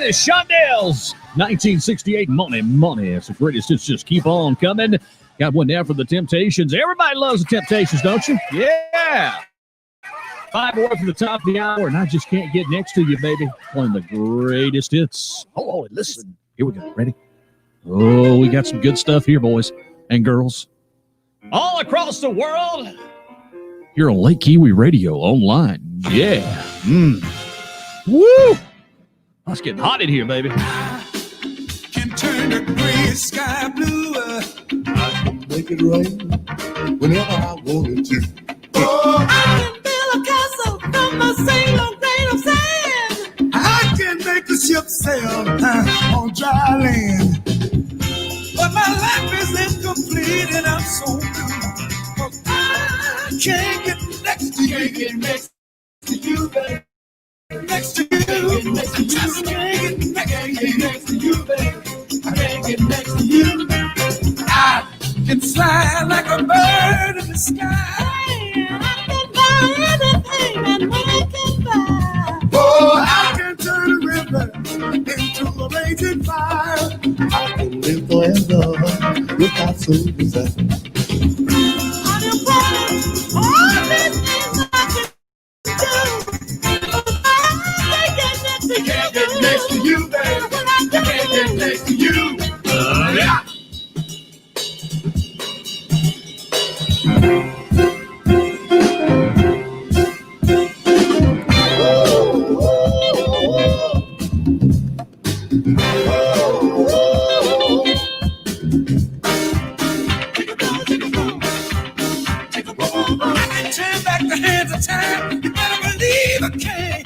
is Shondell's 1968 Money. It's the greatest hits, just keep on coming. Got one down for the Temptations. Everybody loves the Temptations, don't you? Yeah. 5 more for the top of the hour, and I just can't get next to you, baby. One of the greatest hits. Oh, listen. Here we go. Ready? Oh, we got some good stuff here, boys and girls. All across the world. You're on Lake Kiwi Radio online. Yeah. Woo! Oh, it's getting hot in here, baby. I can turn the gray sky blue. I can make it rain whenever I wanted to. Oh, I can build a castle from a single grain of sand. I can make the ship sail on dry land. But my life is incomplete and I'm so blue. 'Cause I can't get next to you. Can't get next to you, baby. Next to you, next to you, I can't get next to you, baby. I can't get next to you. I can fly like a bird in the sky. I can buy anything that man can buy. Oh, I can turn a river into a raging fire. I can live forever without so desire. I can promise all these things I can do. Can't get next to you, baby. I can't get next to you. Yeah. I can turn back the hands of time. You better believe I can.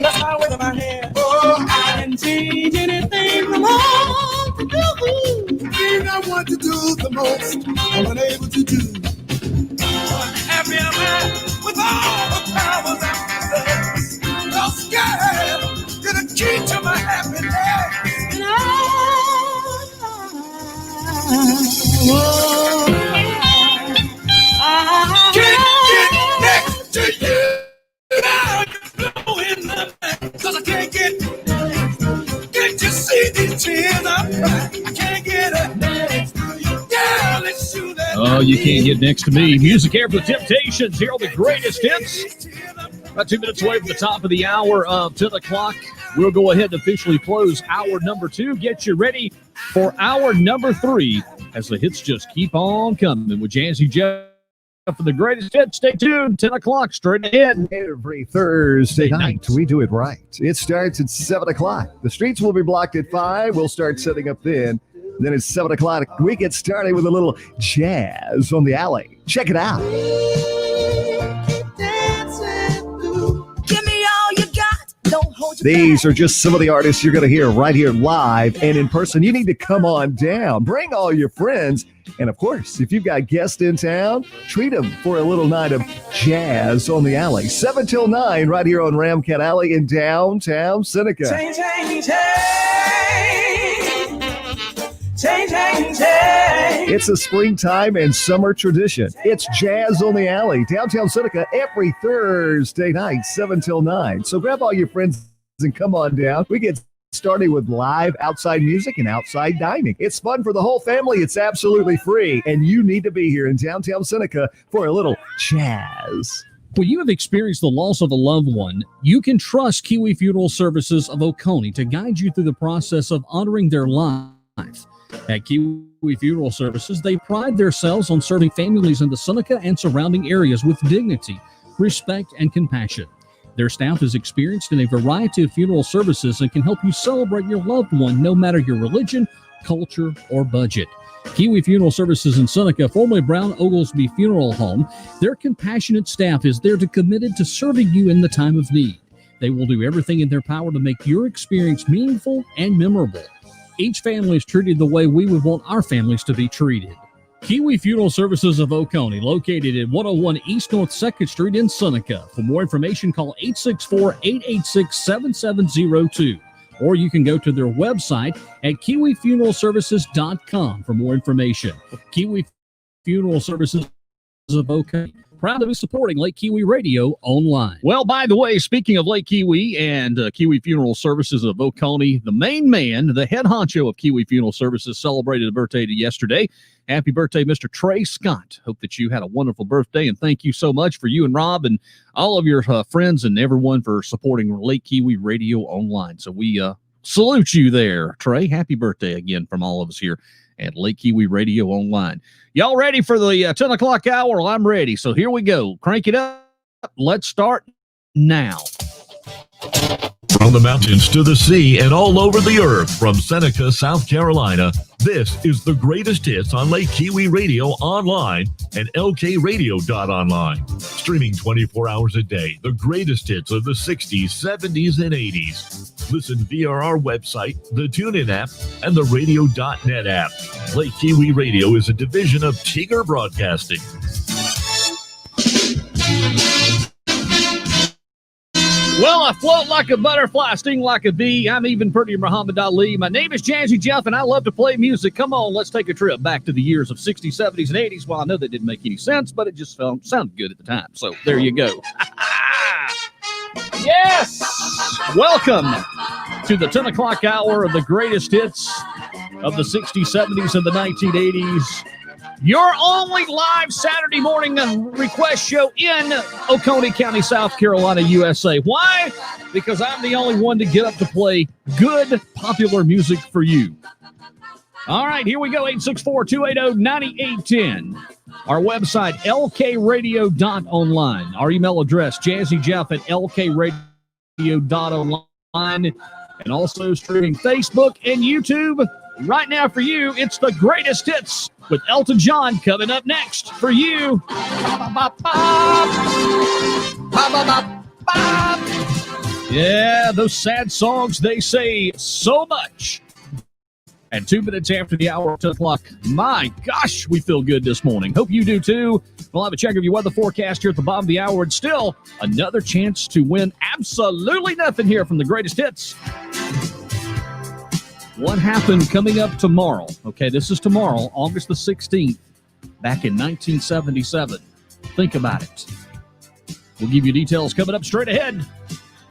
That's my way of my hand. Oh, I can change anything from all to do. The thing I want to do the most, I'm unable to do. But happy am I with all the powers I possess. No scared, you're the key to my happiness. And I can't get next to you. Cause I can't you see these tears I'm crying? I can't get it next to you. Yeah, let's shoot that. Oh, you can't get next to me. Music here for the Temptations. Here are the greatest hits. About 2 minutes away from the top of the hour of 10 o'clock. We'll go ahead and officially close hour number 2. Get you ready for hour number 3 as the hits just keep on coming with Jazzy Jeff. For the greatest hits, stay tuned. 10 o'clock, straight ahead. Every Thursday night, we do it right. It starts at 7 o'clock. The streets will be blocked at 5. We'll start setting up then. Then at 7 o'clock, we get started with a little jazz on the alley. Check it out. Give me all you got. Don't hold your These are just some of the artists you're going to hear right here live and in person. You need to come on down. Bring all your friends. And, of course, if you've got guests in town, treat them for a little night of jazz on the alley. 7 till 9 right here on Ramcat Alley in downtown Seneca. Change, change, change, change, change. It's a springtime and summer tradition. It's Jazz on the Alley, downtown Seneca, every Thursday night, 7 till 9. So grab all your friends and come on down. We get starting with live outside music and outside dining. It's fun for the whole family. It's absolutely free. And you need to be here in downtown Seneca for a little jazz. When you have experienced the loss of a loved one, you can trust Kiwi Funeral Services of Oconee to guide you through the process of honoring their life. At Kiwi Funeral Services, they pride themselves on serving families in the Seneca and surrounding areas with dignity, respect, and compassion. Their staff is experienced in a variety of funeral services and can help you celebrate your loved one no matter your religion, culture, or budget. Kiwi Funeral Services in Seneca, formerly Brown Oglesby Funeral Home, their compassionate staff is there to committed to serving you in the time of need. They will do everything in their power to make your experience meaningful and memorable. Each family is treated the way we would want our families to be treated. Kiwi Funeral Services of Oconee, located at 101 East North 2nd Street in Seneca. For more information, call 864-886-7702. Or you can go to their website at kiwifuneralservices.com for more information. Kiwi Funeral Services of Oconee, proud to be supporting Lake Kiwi Radio Online. Well, by the way, speaking of Lake Kiwi and Kiwi Funeral Services of Oconee, the main man, the head honcho of Kiwi Funeral Services, celebrated a birthday yesterday. Happy birthday, Mr. Trey Scott. Hope that you had a wonderful birthday, and thank you so much for you and Rob and all of your friends and everyone for supporting Lake Kiwi Radio Online. So we salute you there, Trey. Happy birthday again from all of us here at Lake Kiwi Radio Online. Y'all ready for the 10 o'clock hour? Well, I'm ready. So here we go. Crank it up. Let's start now. From the mountains to the sea and all over the earth, from Seneca, South Carolina, this is the greatest hits on Lake Kiwi Radio Online and lkradio.online. Streaming 24 hours a day, the greatest hits of the 60s, 70s, and 80s. Listen via our website, the TuneIn app, and the radio.net app. Lake Kiwi Radio is a division of Tiger Broadcasting. Well, I float like a butterfly, sting like a bee. I'm even prettier Muhammad Ali. My name is Jazzy Jeff, and I love to play music. Come on, let's take a trip back to the years of 60s, 70s, and 80s. Well, I know that didn't make any sense, but it just sounded good at the time. So there you go. Yes! Welcome to the 10 o'clock hour of the greatest hits of the 60s, 70s, and the 1980s. Your only live Saturday morning request show in Oconee County, South Carolina, USA. Why? Because I'm the only one to get up to play good, popular music for you. All right, here we go, 864-280-9810. Our website, lkradio.online. Our email address, jazzyjeff@lkradio.online. And also streaming Facebook and YouTube. Right now for you, it's the greatest hits with Elton John coming up next for you. Yeah, those sad songs, they say so much. And 2 minutes after the hour of 10 o'clock, my gosh, we feel good this morning. Hope you do too. We'll have a check of your weather forecast here at the bottom of the hour. And still another chance to win absolutely nothing here from the greatest hits. What happened coming up tomorrow? Okay, this is tomorrow, August the 16th, back in 1977. Think about it. We'll give you details coming up straight ahead.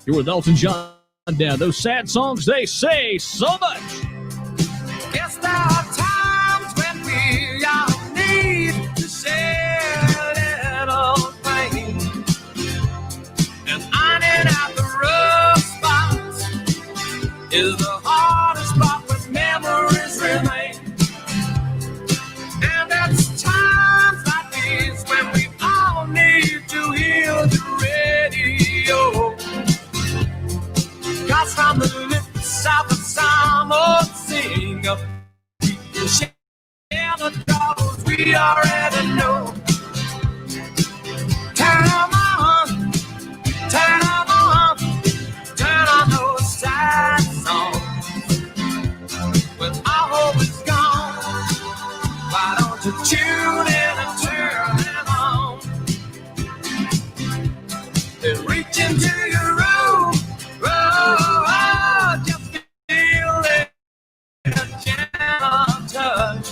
Here with Elton John. Down those sad songs, they say so much. Yes, there are times when we all need to share a little pain, and ironing out the rough spots is the hardest part when memories remain. And it's times like these when we all need to hear the radio. 'Cause from the lips of a some old singer, people share the troubles we already know. Turn 'em on, turn 'em on, turn on those sad songs. When our hope is gone, why don't you tune in and turn them on? Then reach into your room, just feel it, a gentle touch.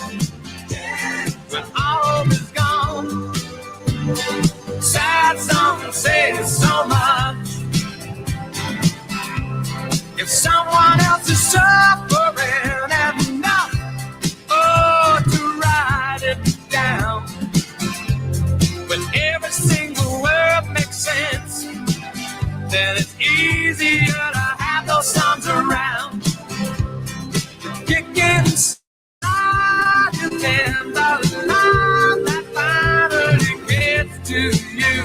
When our hope is gone, sad songs say so much. If someone else is suffering enough, to write it down. When every single word makes sense, then it's easier to have those songs around. Kicking inside you, then the love that finally gets to you.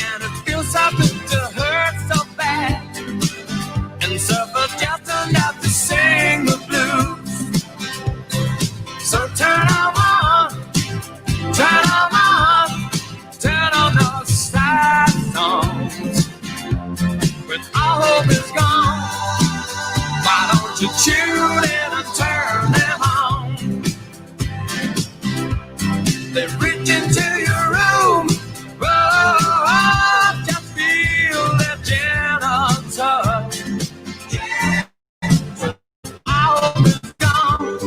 And it feels so good to hurt so bad, and suffer just enough to sing the blues. So turn 'em on, turn 'em on, turn on those sad songs. When all hope is gone, why don't you tune in and turn them on? They reach into your room, just feel their gentle touch. Our hope is gone,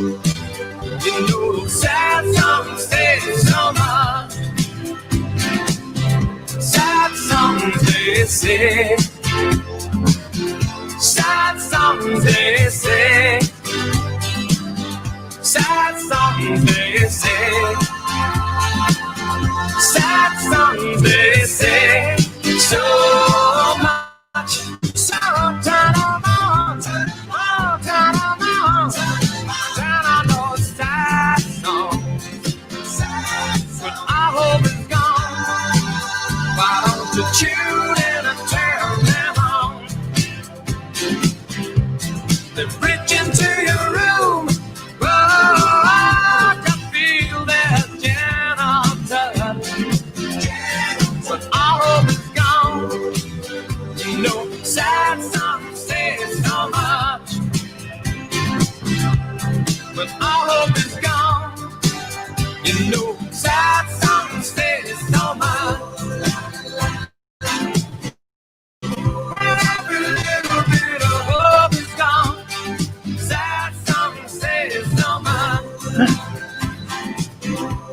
you know sad songs say so much. say. Sad songs they say. Sad songs they say. Sad songs they say. So much sorrow, turn on, turn on, turn on those sad songs. When our hope is gone, why don't you tune in and turn them on? They're reaching to your room. Oh, I can feel their gentle touch. When our hope is gone, you know, sad songs say so much. When our hope is gone, you know, sad songs say so much. When every little bit of hope is gone, sad songs say so much.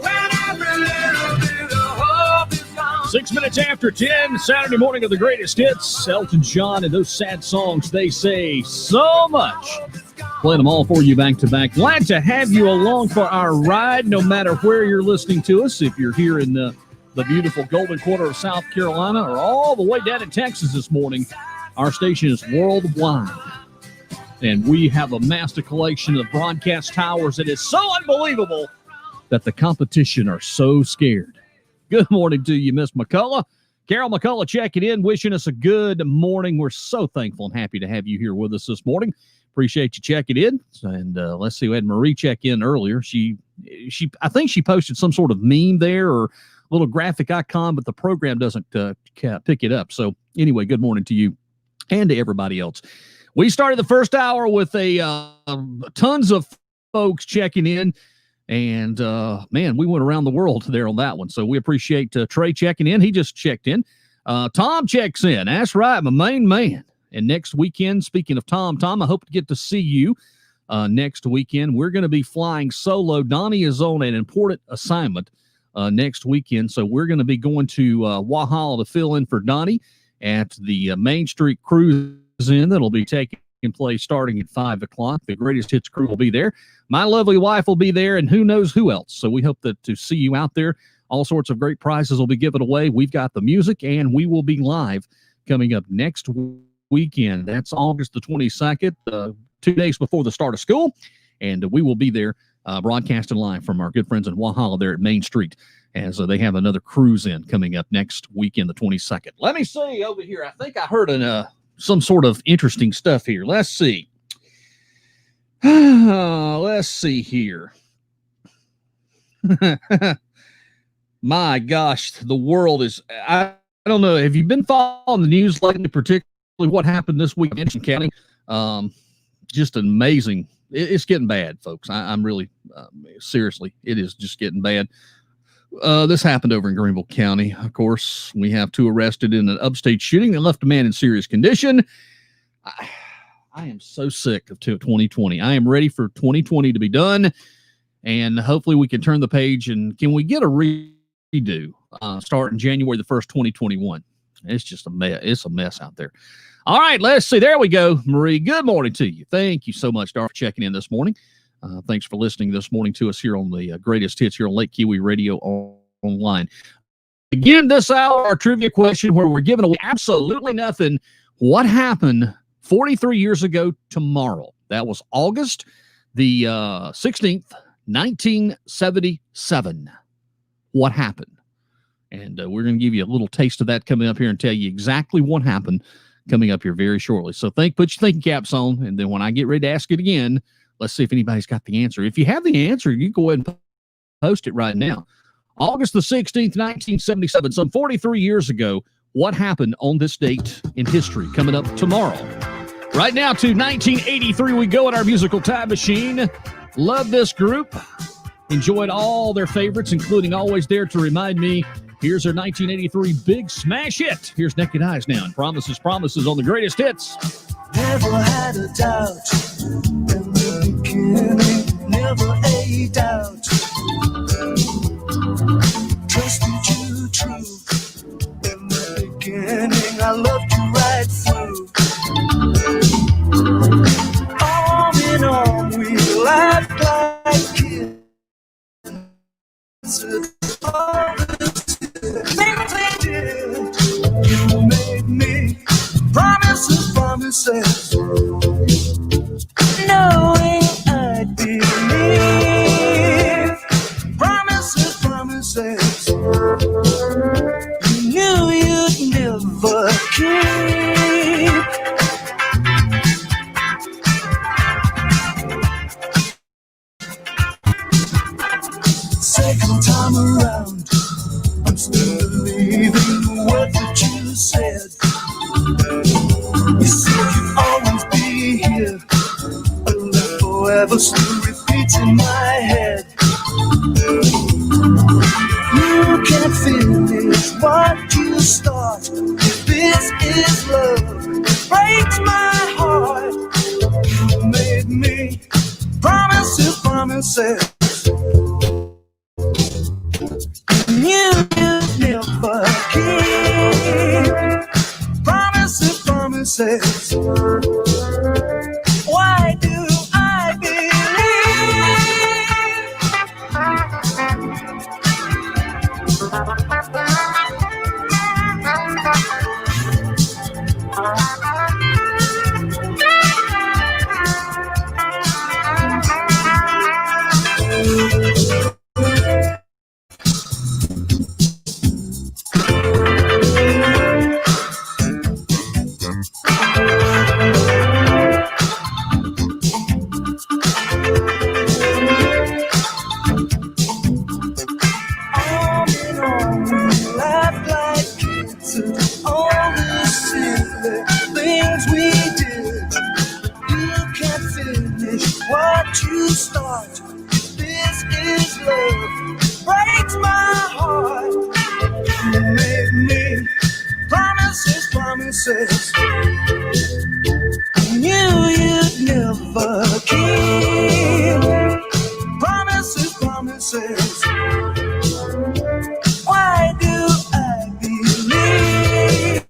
When every little bit of hope is gone. 6 minutes after 10, Saturday morning of the greatest hits. Elton John and those sad songs, they say so much. Playing them all for you back to back. Glad to have you along for our ride, no matter where you're listening to us. If you're here in the beautiful Golden Quarter of South Carolina or all the way down in Texas this morning, our station is worldwide. And we have amassed a collection of broadcast towers that is so unbelievable that the competition are so scared. Good morning to you, Miss McCullough. Carol McCullough checking in, wishing us a good morning. We're so thankful and happy to have you here with us this morning. Appreciate you checking in. And let's see, we had Marie check in earlier. I think she posted some sort of meme there or little graphic icon, but the program doesn't pick it up. So anyway, good morning to you and to everybody else. We started the first hour with tons of folks checking in. And, man, we went around the world there on that one. So we appreciate Trey checking in. He just checked in. Tom checks in. That's right, my main man. And next weekend, speaking of Tom, I hope to get to see you next weekend. We're going to be flying solo. Donnie is on an important assignment next weekend. So we're going to be going to Walhalla to fill in for Donnie at the Main Street Cruise-In that'll be taking place starting at 5 o'clock. The Greatest Hits crew will be there. My lovely wife will be there, and who knows who else. So we hope to see you out there. All sorts of great prizes will be given away. We've got the music, and we will be live coming up next weekend. That's August the 22nd, 2 days before the start of school. And we will be there broadcasting live from our good friends in Walhalla there at Main Street as they have another cruise-in coming up next weekend, the 22nd. Let me see over here. I think I heard some sort of interesting stuff here. Let's see. Let's see here. My gosh, the world is, I don't know. Have you been following the news lately, particularly what happened this week in Edison County? Just amazing. It's getting bad, folks. I'm really, seriously, it is just getting bad. This happened over in Greenville County. Of course, we have 2 arrested in an upstate shooting that left a man in serious condition. I am so sick of 2020. I am ready for 2020 to be done, and hopefully we can turn the page, and can we get a redo starting January the 1st, 2021? It's just a mess. It's a mess out there. All right, let's see. There we go, Marie. Good morning to you. Thank you so much, Dar, for checking in this morning. Thanks for listening this morning to us here on the Greatest Hits here on Lake Kiwi Radio Online. Again, this hour, our trivia question where we're giving away absolutely nothing. What happened 43 years ago tomorrow? That was August the 16th, 1977. What happened? And we're going to give you a little taste of that coming up here and tell you exactly what happened coming up here very shortly. So put your thinking caps on, and then when I get ready to ask it again, let's see if anybody's got the answer. If you have the answer, you go ahead and post it right now. August the 16th, 1977, some 43 years ago, what happened on this date in history coming up tomorrow? Right now to 1983 we go in our musical time machine. Love this group. Enjoyed all their favorites, including Always There to Remind Me. Here's their 1983 big smash hit. Here's Naked Eyes now, and Promises, Promises on the Greatest Hits. Never had a doubt in the beginning, never a doubt. Trusted you true in the beginning. I loved promises, knowing I'd believe. Promises, promises, you knew you'd never keep. Second time around, I'm still believing the words that you said. You said you'd always be here, but that forever still repeats in my head. You can't finish what you start. If this is love, it breaks my heart. You made me promises, promises. You never keep. Promises, promises. Why do I what you start? This is love, breaks my heart. You made me promises, promises. Knew you'd never keep. Promises, promises. Why do I believe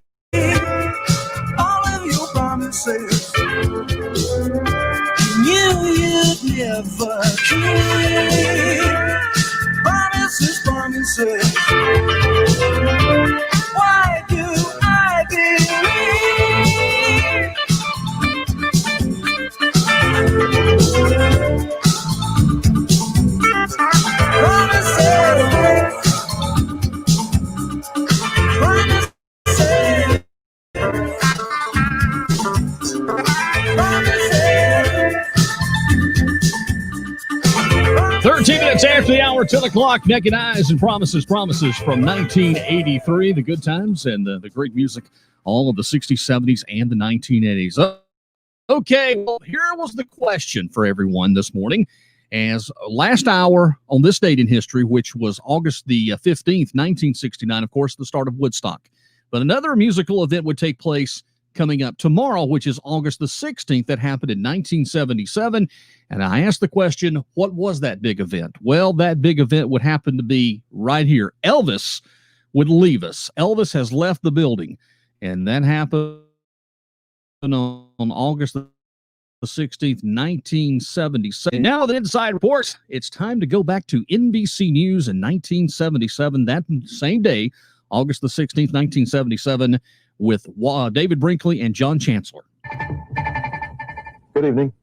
all of your promises? You'd never keep. Promises, promises. Why do I believe? Promises, promises. 13 minutes after the hour, 10 o'clock, Naked Eyes and Promises, Promises from 1983. The good times and the great music, all of the 60s, 70s, and the 1980s. Okay, well, here was the question for everyone this morning. As last hour on this date in history, which was August the 15th, 1969, of course, the start of Woodstock. But another musical event would take place coming up tomorrow, which is August the 16th, that happened in 1977. And I asked the question, what was that big event? Well, that big event would happen to be right here. Elvis would leave us. Elvis has left the building. And that happened on August the 16th, 1977. Now the Inside Reports, it's time to go back to NBC News in 1977. That same day, August the 16th, 1977, with David Brinkley and John Chancellor. Good evening.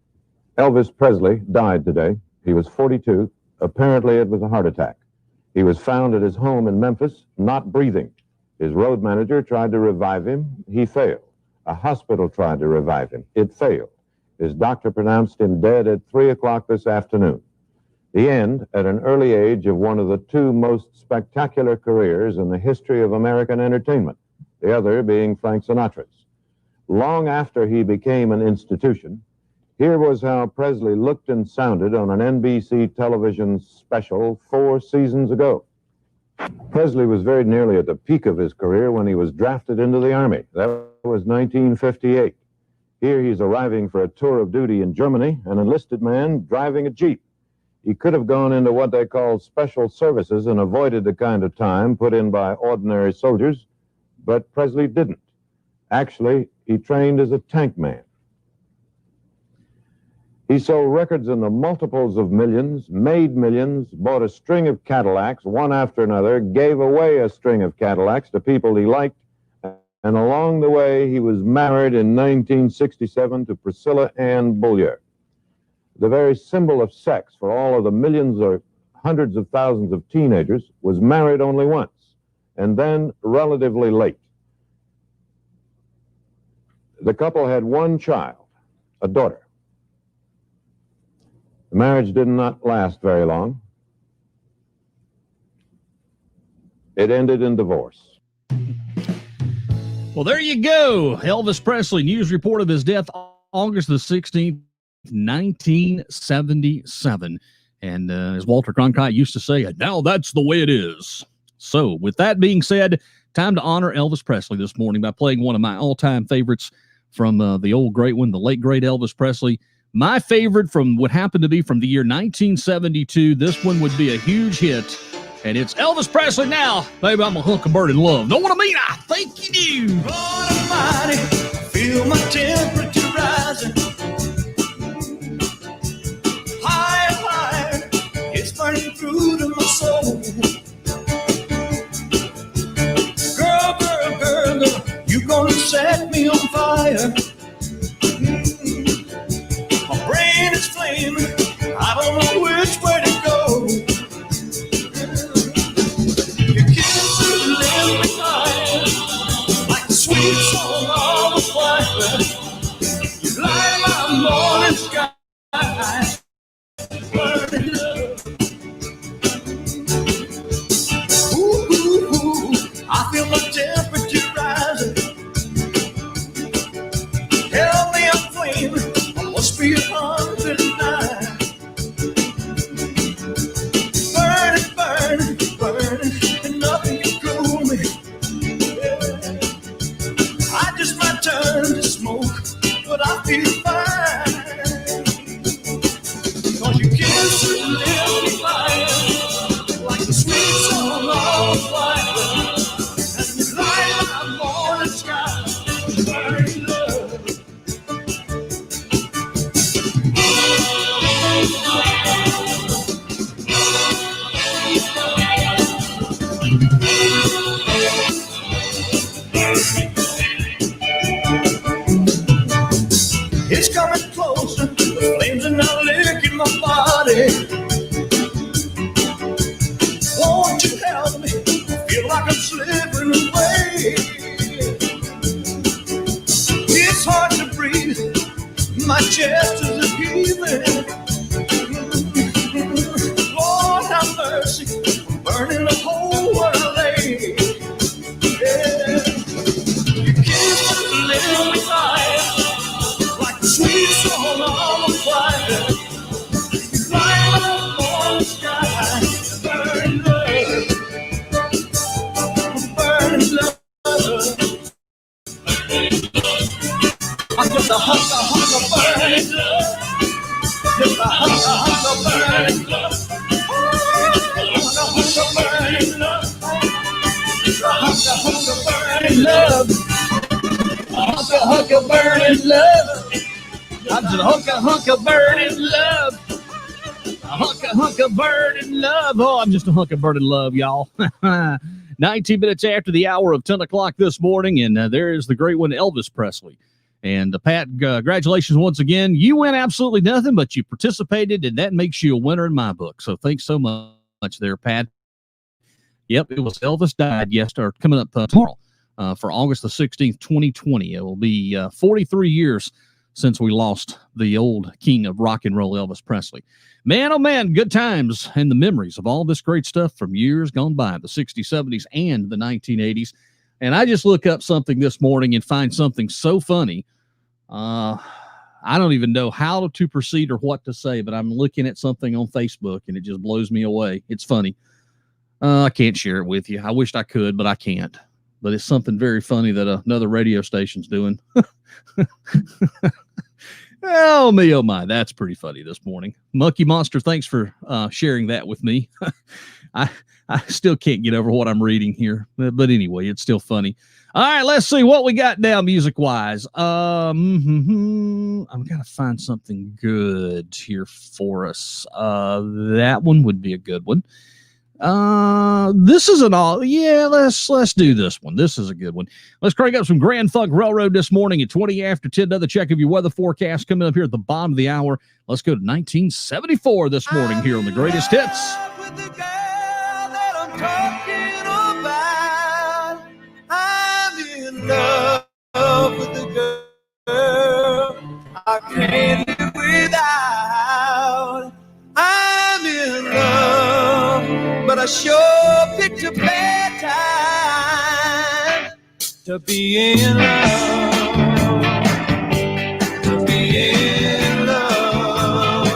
Elvis Presley died today. He was 42. Apparently, it was a heart attack. He was found at his home in Memphis, not breathing. His road manager tried to revive him. He failed. A hospital tried to revive him. It failed. His doctor pronounced him dead at 3 o'clock this afternoon. The end, at an early age, of one of the two most spectacular careers in the history of American entertainment, the other being Frank Sinatra's. Long after he became an institution, here was how Presley looked and sounded on an NBC television special 4 seasons ago. Presley was very nearly at the peak of his career when he was drafted into the Army. That was 1958. Here he's arriving for a tour of duty in Germany, an enlisted man driving a Jeep. He could have gone into what they call special services and avoided the kind of time put in by ordinary soldiers, but Presley didn't. Actually, he trained as a tank man. He sold records in the multiples of millions, made millions, bought a string of Cadillacs, one after another, gave away a string of Cadillacs to people he liked, And along the way, he was married in 1967 to Priscilla Ann Bullier, the very symbol of sex for all of the millions or hundreds of thousands of teenagers, was married only once, and then relatively late. The couple had one child, a daughter. The marriage did not last very long. It ended in divorce. Well, there you go. Elvis Presley, news report of his death August the 16th, 1977. And as Walter Cronkite used to say, now that's the way it is. So with that being said, time to honor Elvis Presley this morning by playing one of my all-time favorites from the old great one, the late great Elvis Presley. My favorite from what happened to be from the year 1972. This one would be a huge hit. And it's Elvis Presley now. Baby, I'm a hunk of bird in love. Know what I mean? I think you do. Lord Almighty, feel my temperature rising. Higher and higher, it's burning through to my soul. Girl, girl, girl, girl, you gonna set me on fire. My brain is flaming, I don't know which way to go. Sweet song on the fire, you light my morning sky, burning love. Ooh, ooh, ooh, I feel my temperature rising. Help me, I'm flaming, I must be 109. Burning, burning, burning, and nothing can cool me. I just might turn to smoke, but I feel fine. Cause your kisses lift me fire, like the sweet song on fire. And you light my morning sky, burning love. It's coming closer, the flames are now licking my body. Won't you help me? I feel like I'm slipping away. It's hard to breathe, my chest is heaving. Lord have mercy, I'm burning the whole world away. Yeah. You kisses lift me fire, sweet song on the fire, light up on the sky, burning love, burning love. I'm just a hunk of burning love, just a hunk of burning love, just a hunk of burning love, just a hunk of burning love, a hunk of burning love. I'm just a hunk of burning love. A hunk of burning love. Oh, I'm just a hunk of burning love, y'all. 19 minutes after the hour of 10 o'clock this morning, and there is the great one, Elvis Presley. And Pat, congratulations once again. You win absolutely nothing, but you participated, and that makes you a winner in my book. So thanks so much there, Pat. Yep, it was Elvis died yesterday, coming up tomorrow for August the 16th, 2020. It will be 43 years since we lost the old king of rock and roll, Elvis Presley. Man, oh man, good times and the memories of all this great stuff from years gone by, the 60s, 70s, and the 1980s. And I just look up something this morning and find something so funny. I don't even know how to proceed or what to say, but I'm looking at something on Facebook and it just blows me away. It's funny. I can't share it with you. I wished I could, but I can't. But it's something very funny that another radio station's doing. Oh, me, oh, my. That's pretty funny this morning. Monkey Monster, thanks for sharing that with me. I still can't get over what I'm reading here. But anyway, it's still funny. All right, let's see what we got now music-wise. I'm going to find something good here for us. That one would be a good one. This is an all. Yeah, let's do this one. This is a good one. Let's crank up some Grand Funk Railroad this morning at 20 after 10. Another check of your weather forecast coming up here at the bottom of the hour. Let's go to 1974 this morning here on the Greatest Hits. With the girl that I'm talking about, I'm in love with the girl I can't live without. I'm in love, but I sure picked a bad time to be in love, to be in love.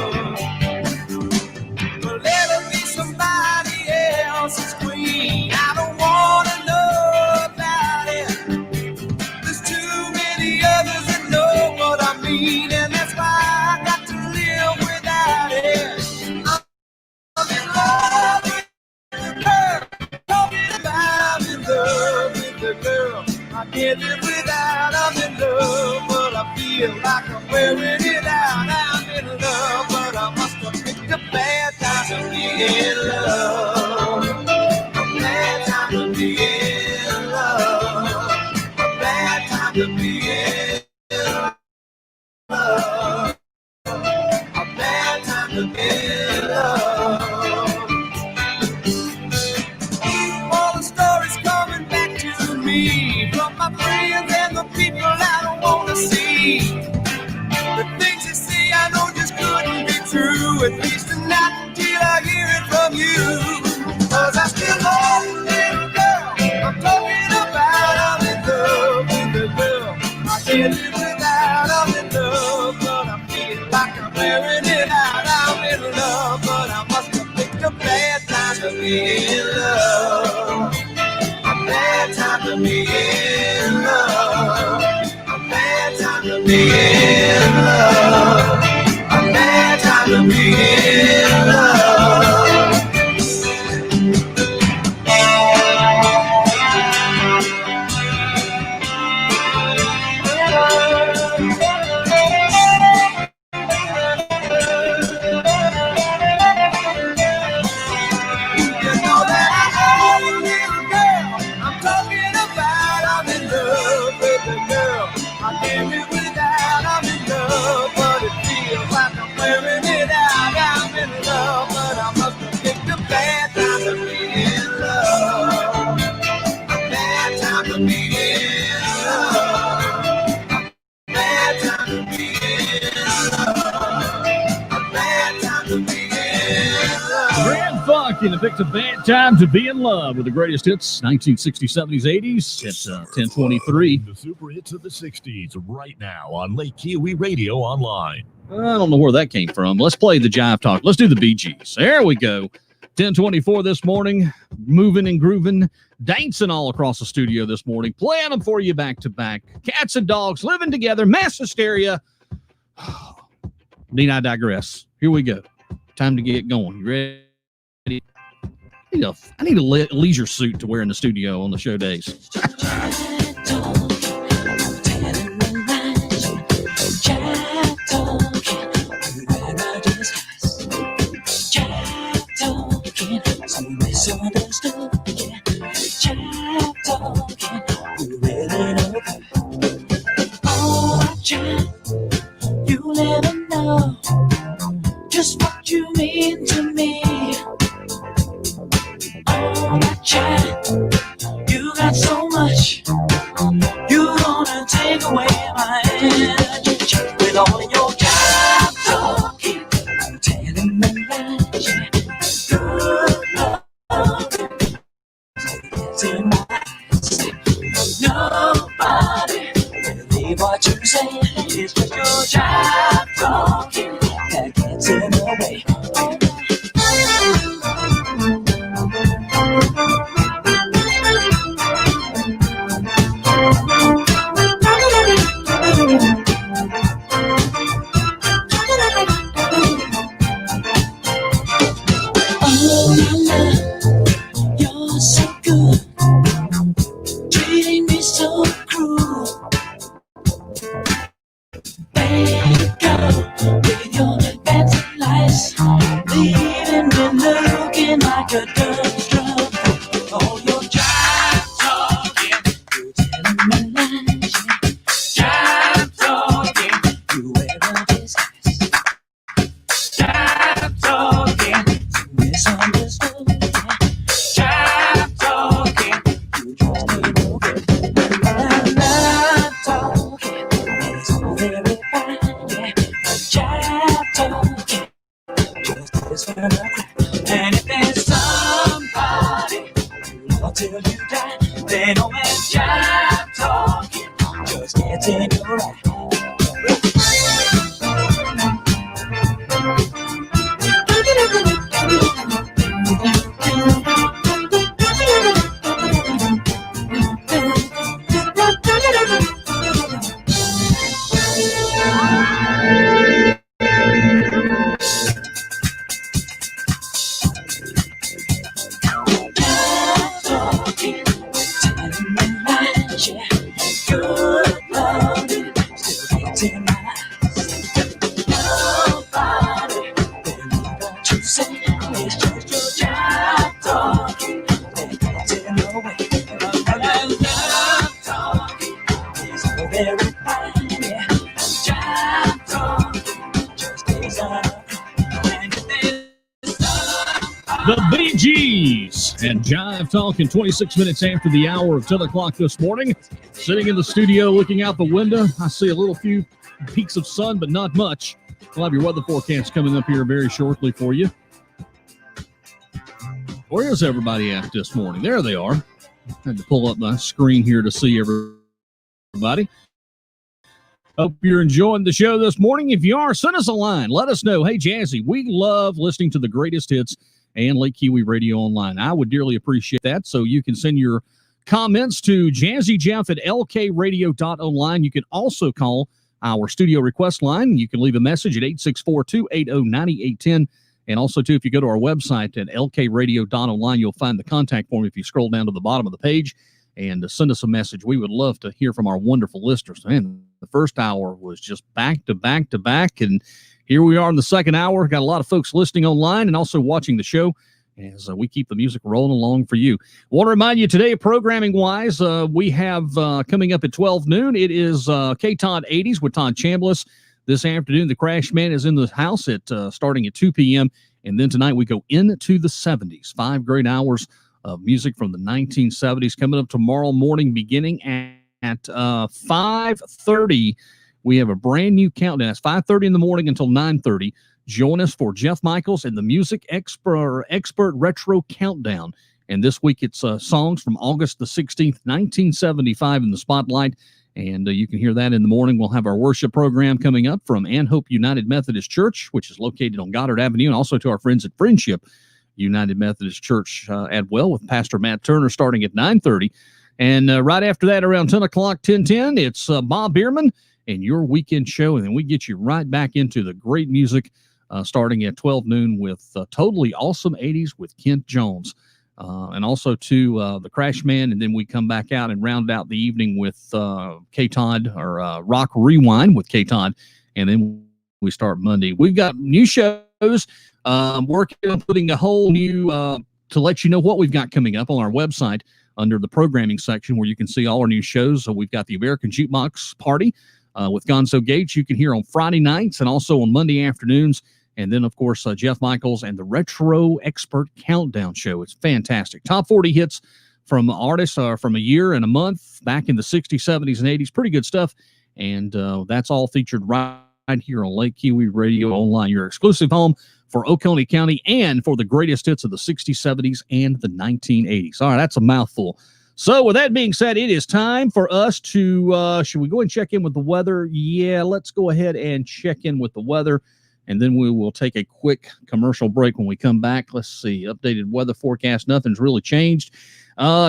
Well, let her be somebody else's queen. I don't want to know about it. There's too many others that know what I mean, and that's why I got to live without it. I'm in love with the girl, talking about I'm in love with the girl. I can't live without, I'm in love, but I feel like I'm wearing it out. I'm in love, but I must have picked a bad time to be in love. A bad time to be in love. A bad time to be in love. A bad time to be in love. All the stories coming back to me from my friends and the people I don't want to see. The things they say I know just couldn't be true, at least not until I hear it from you. 'Cause I still love the little girl I'm talking about. I'm in love with the girl I can't live without. I'm in love, but I feel like I'm wearing it out. I'm in love, but I must have picked a bad time to be in love. A bad time to be in love. A bad time to be in love. A bad time to be in love. You know that I love a little girl I'm talking about. I'm in love with the girl I can't live without. I'm in love, but it feels like I'm wearing it out. I'm in love, but I must have picked a bad time to be in love. A bad time to be in love. A bad time to be in love. A bad time to be in love. Grand Funk, and it picked a bad time to be in love with the Greatest Hits, 1960s, 70s, 80s. It's 10:23. The super hits of the 60s right now on Lake Kiwi Radio Online. I don't know where that came from. Let's play the Jive Talk. Let's do the Bee Gees. There we go. 10:24 this morning, moving and grooving, dancing all across the studio this morning, playing them for you back to back. Cats and dogs living together, mass hysteria. Need I digress? Here we go. Time to get going. You ready? I need a leisure suit to wear in the studio on the show days. You never know just what you mean to me. Oh, my child, you got so much. You gonna take away my energy with all of your child talking, telling me lies. Good love, it's in my eyes. Nobody believe what you say. It's just your child talking that gets in the way. Oh, my love, you're so good, treating me so cruel. Bad girl with your fancy lies, leaving me looking talking like a dirty drug. All your jive talking, you're telling me lies. Jive talking, you wear a disguise. Jive talking, you misunderstood. Jive talking, you just ain't no good. Love talking is all very fine, yeah. But jive talking just isn't a crime. And if there's somebody you love till you die, then all that jive talking just gets in your eye. The Bee Gees and Jive Talking 26 minutes after the hour of 10 o'clock this morning. Sitting in the studio looking out the window, I see a little few peaks of sun, but not much. We'll have your weather forecast coming up here very shortly for you. Where is everybody at this morning? There they are. I had to pull up my screen here to see everybody. Hope you're enjoying the show this morning. If you are, send us a line. Let us know. Hey, Jazzy, we love listening to the greatest hits and Lake Kiwi Radio Online. I would dearly appreciate that. So you can send your comments to jazzyjeff@lkradio.online. You can also call our studio request line. You can leave a message at 864-280-9810. And also, too, if you go to our website at lkradio.online, you'll find the contact form if you scroll down to the bottom of the page and send us a message. We would love to hear from our wonderful listeners. Man, the first hour was just back to back to back, and here we are in the second hour. Got a lot of folks listening online and also watching the show as we keep the music rolling along for you. I want to remind you today, programming-wise, we have coming up at 12 noon, it is K-Todd 80s with Todd Chambliss. This afternoon, the Crash Man is in the house at starting at 2 p.m., and then tonight we go into the 70s. 5 great hours of music from the 1970s coming up tomorrow morning beginning at 5:30. We have a brand new countdown. It's 5:30 in the morning until 9:30. Join us for Jeff Michaels and the Music Expert Retro Countdown. And this week it's songs from August the 16th, 1975 in the spotlight. And you can hear that in the morning. We'll have our worship program coming up from Ann Hope United Methodist Church, which is located on Goddard Avenue, and also to our friends at Friendship United Methodist Church Adwell with Pastor Matt Turner starting at 9:30. And right after that, around 10 o'clock, 10:10, it's Bob Bierman and your weekend show. And then we get you right back into the great music starting at 12 noon with Totally Awesome 80s with Kent Jones. And also to the Crash Man. And then we come back out and round out the evening with K-Todd or Rock Rewind with K-Todd. And then we start Monday. We've got new shows. Working on putting a whole new, to let you know what we've got coming up on our website under the programming section where you can see all our new shows. So we've got the American Jukebox Party with Gonzo Gates. You can hear on Friday nights and also on Monday afternoons. And then, of course, Jeff Michaels and the Retro Expert Countdown Show. It's fantastic. Top 40 hits from artists from a year and a month back in the 60s, 70s, and 80s. Pretty good stuff. And that's all featured right here on Lake Kiwi Radio Online, your exclusive home for Oconee County and for the greatest hits of the 60s, 70s, and the 1980s. All right, that's a mouthful. So with that being said, it is time for us to, should we go and check in with the weather? Yeah, let's go ahead and check in with the weather. And then we will take a quick commercial break when we come back. Let's see. Updated weather forecast. Nothing's really changed.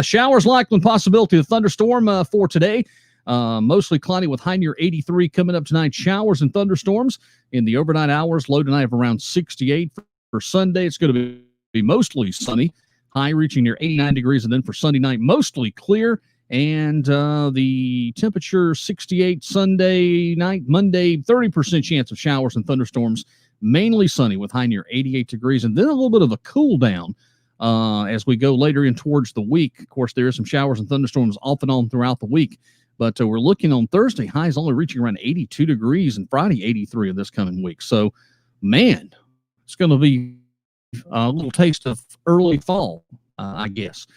Showers likely, possibility of thunderstorm for today. Mostly cloudy with high near 83 coming up tonight. Showers and thunderstorms in the overnight hours. Low tonight of around 68. For Sunday, it's going to be mostly sunny. High reaching near 89 degrees. And then for Sunday night, mostly clear. And the temperature 68 Sunday night, Monday, 30% chance of showers and thunderstorms mainly sunny with high near 88 degrees, and then a little bit of a cool down as we go later in towards the week. Of course, there are some showers and thunderstorms off and on throughout the week, but we're looking on Thursday, highs only reaching around 82 degrees, and Friday, 83 of this coming week. So, man, it's going to be a little taste of early fall, I guess.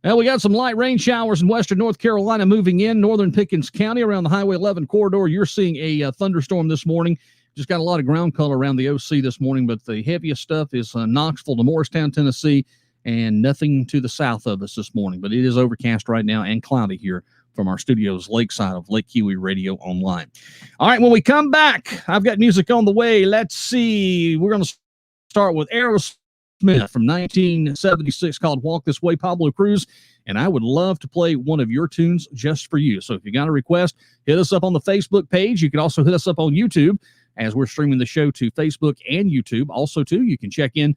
Well, we got some light rain showers in western North Carolina moving in. Northern Pickens County around the Highway 11 corridor. You're seeing a thunderstorm this morning. Just got a lot of ground color around the OC this morning, but the heaviest stuff is Knoxville to Morristown, Tennessee, and nothing to the south of us this morning. But it is overcast right now and cloudy here from our studios lakeside of Lake Kiwi Radio Online. All right, when we come back, I've got music on the way. Let's see. We're going to start with Aerosmith from 1976 called Walk This Way, Pablo Cruz, and I would love to play one of your tunes just for you. So if you got a request, hit us up on the Facebook page. You can also hit us up on YouTube as we're streaming the show to Facebook and YouTube. Also, too, you can check in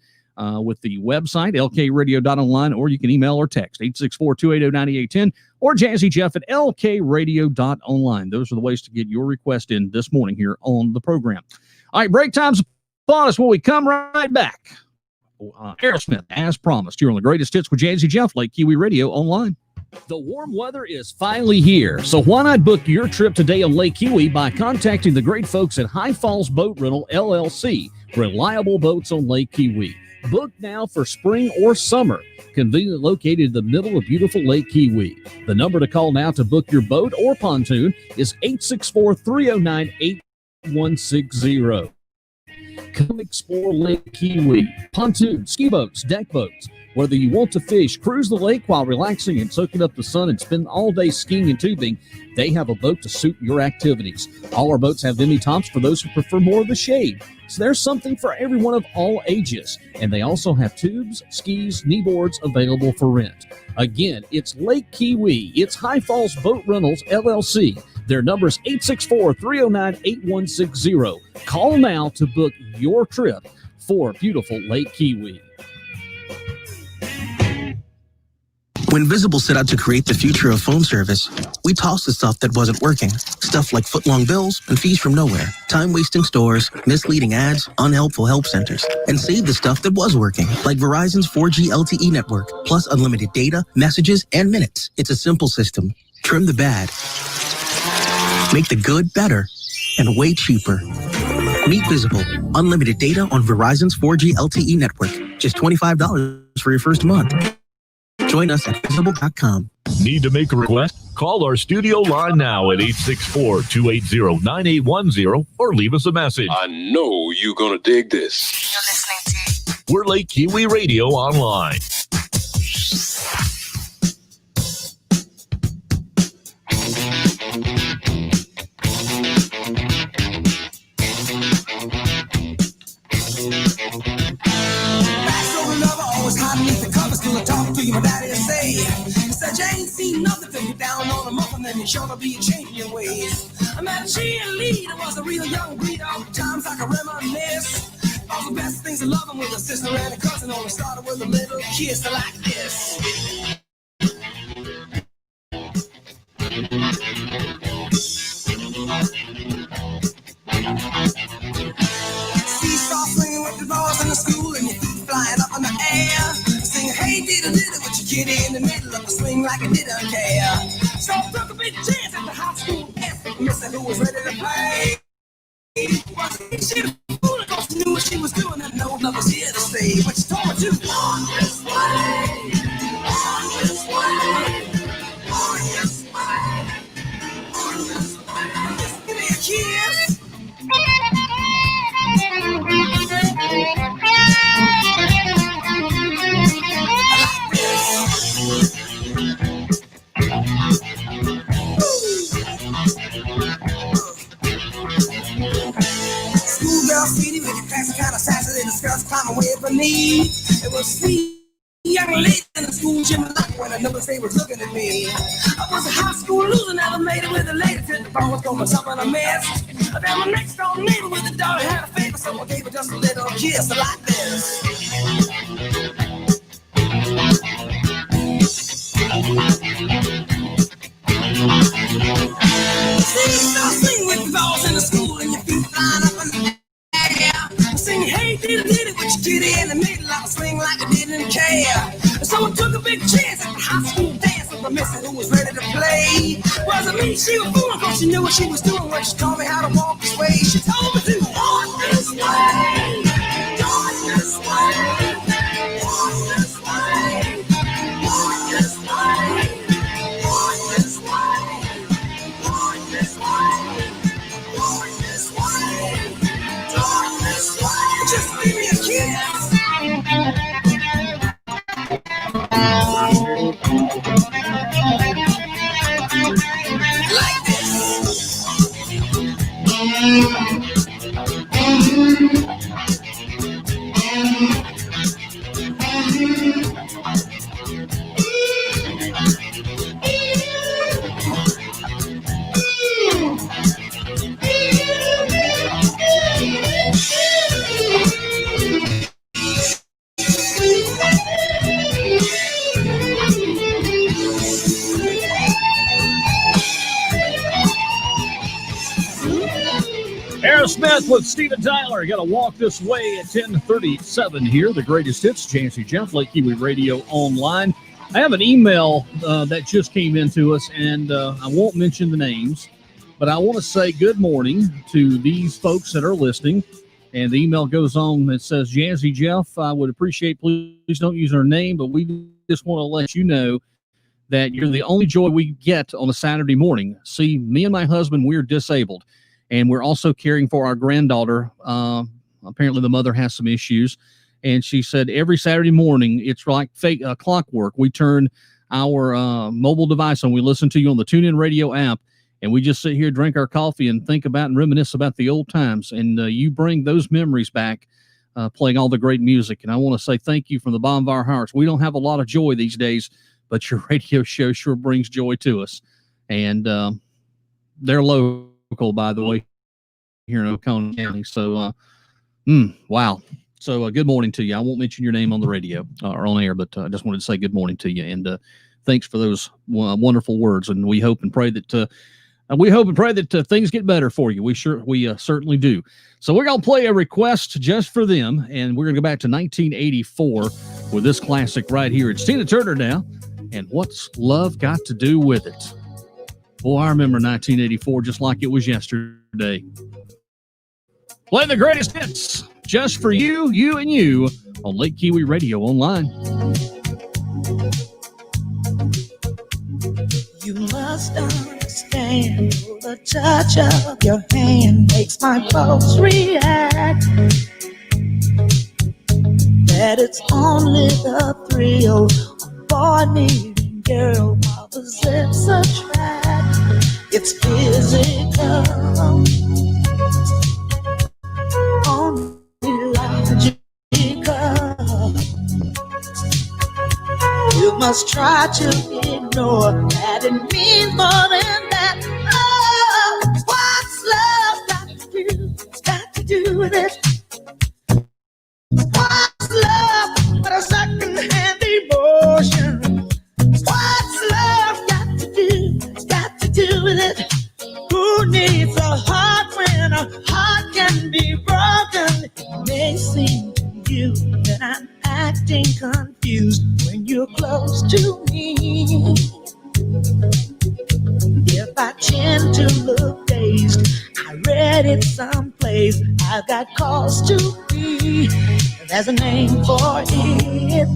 with the website, lkradio.online, or you can email or text 864-280-9810 or JazzyJeff at lkradio.online. Those are the ways to get your request in this morning here on the program. All right, break time's upon us when we come right back. Aerosmith, as promised, here on the greatest hits with Jazzy Jeff, Lake Kiwi Radio Online. The warm weather is finally here, so why not book your trip today on Lake Kiwi by contacting the great folks at High Falls Boat Rental, LLC, reliable boats on Lake Kiwi. Book now for spring or summer. Conveniently located in the middle of beautiful Lake Kiwi. The number to call now to book your boat or pontoon is 864-309-8160. Come explore Lake Kiwi. Pontoons, ski boats, deck boats. Whether you want to fish, cruise the lake while relaxing and soaking up the sun, and spend all day skiing and tubing, they have a boat to suit your activities. All our boats have Vimy tops for those who prefer more of the shade. So there's something for everyone of all ages. And they also have tubes, skis, kneeboards available for rent. Again, it's Lake Kiwi. It's High Falls Boat Rentals, LLC. Their number is 864-309-8160. Call now to book your trip for beautiful Lake Kiwi. When Visible set out to create the future of phone service, we tossed the stuff that wasn't working. Stuff like foot-long bills and fees from nowhere, time-wasting stores, misleading ads, unhelpful help centers, and saved the stuff that was working, like Verizon's 4G LTE network, plus unlimited data, messages, and minutes. It's a simple system. Trim the bad. Make the good better and way cheaper. Meet Visible. Unlimited data on Verizon's 4G LTE network. Just $25 for your first month. Join us at visible.com. Need to make a request? Call our studio line now at 864-280-9810 or leave us a message. I know you're going to dig this. You're listening to We're Lake Kiwi Radio Online. My daddy say, he said, you ain't seen nothing till you down on a muff, and then you're sure to be changing your ways. I met a cheerleader, was a real young breed, all the times I can reminisce. All the best things of loving with a sister and a cousin, only started with a little kiss like this. Seesaw swinging with the balls in the school, and your feet flying up in the air. Sing, hey, diddle, with your kitty in the middle of the swing like it didn't care. So I took a big chance at the high school dance, Mr. Who was ready to play. She was fooling because she knew what she was doing, and no love was here to stay. But she told me to on this way, on this way, on this way, on this way. Just give me a kiss. Schoolgirl sweetie with your classy kind of sassy little skirts climbing way up her knee. It was sweet young lady in the school gym like when I noticed they was looking at me. I was a high school loser, never made it with a lady till the phone was going something I missed. Then my next door neighbor with a daughter had a favor, so I gave her just a little kiss like this. See, I sing with the balls in the school and your feet flying up in the air. Sing didn't care. So I took a big chance at the high school dance with the missus who was ready to play. Wasn't me, she was fooling, cause she knew what she was doing when she taught me how to walk this way. She told me to walk this way, walk this way, walk this way, walk this way, walk this way, walk this way, walk this way, walk this way. Just give me a kiss. Like this. Aerosmith with Steven Tyler. Got to walk this way at 10:37 here. The greatest hits, Jazzy Jeff, Lake Kiwi Radio Online. I have an email that just came into us, and I won't mention the names, but I want to say good morning to these folks that are listening. And the email goes on. It says, Jazzy Jeff, I would appreciate, please don't use our name, but we just want to let you know that you're the only joy we get on a Saturday morning. See, me and my husband, we're disabled. And we're also caring for our granddaughter. Apparently the mother has some issues. And she said every Saturday morning, it's like clockwork. We turn our mobile device on. We listen to you on the TuneIn Radio app. And we just sit here, drink our coffee, and think about and reminisce about the old times. And you bring those memories back, playing all the great music. And I want to say thank you from the bottom of our hearts. We don't have a lot of joy these days, but your radio show sure brings joy to us. And they're local, by the way, here in Oconee County. So, wow. So good morning to you. I won't mention your name on the radio or on air, but I just wanted to say good morning to you. And thanks for those wonderful words. And we hope and pray that things get better for you. We certainly do. So we're going to play a request just for them. And we're going to go back to 1984 with this classic right here. It's Tina Turner now. And What's Love Got to Do with It? Boy, I remember 1984 just like it was yesterday. Play the greatest hits just for you, you, and you on Lake Kiwi Radio Online. You must understand the touch of your hand makes my pulse react. That it's only the thrill of boy meeting girl opposites attract. It's physical, only logical. You must try to ignore that it means more than that. Oh, what's love got to do? It's got to do with it. What's love but a second-hand emotion? What's love got to do? It's got to do with it. Who needs a heart when a heart can be broken? It may seem to you that I'm acting confused when you're close to me. If I tend to look dazed, I read it someplace. I've got cause to be. There's a name for it.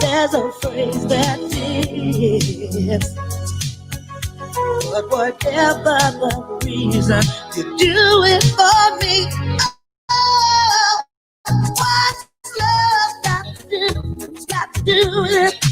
There's a phrase that fits. But whatever the reason, you do it for me. Oh, what's love got to do? Got to do with it.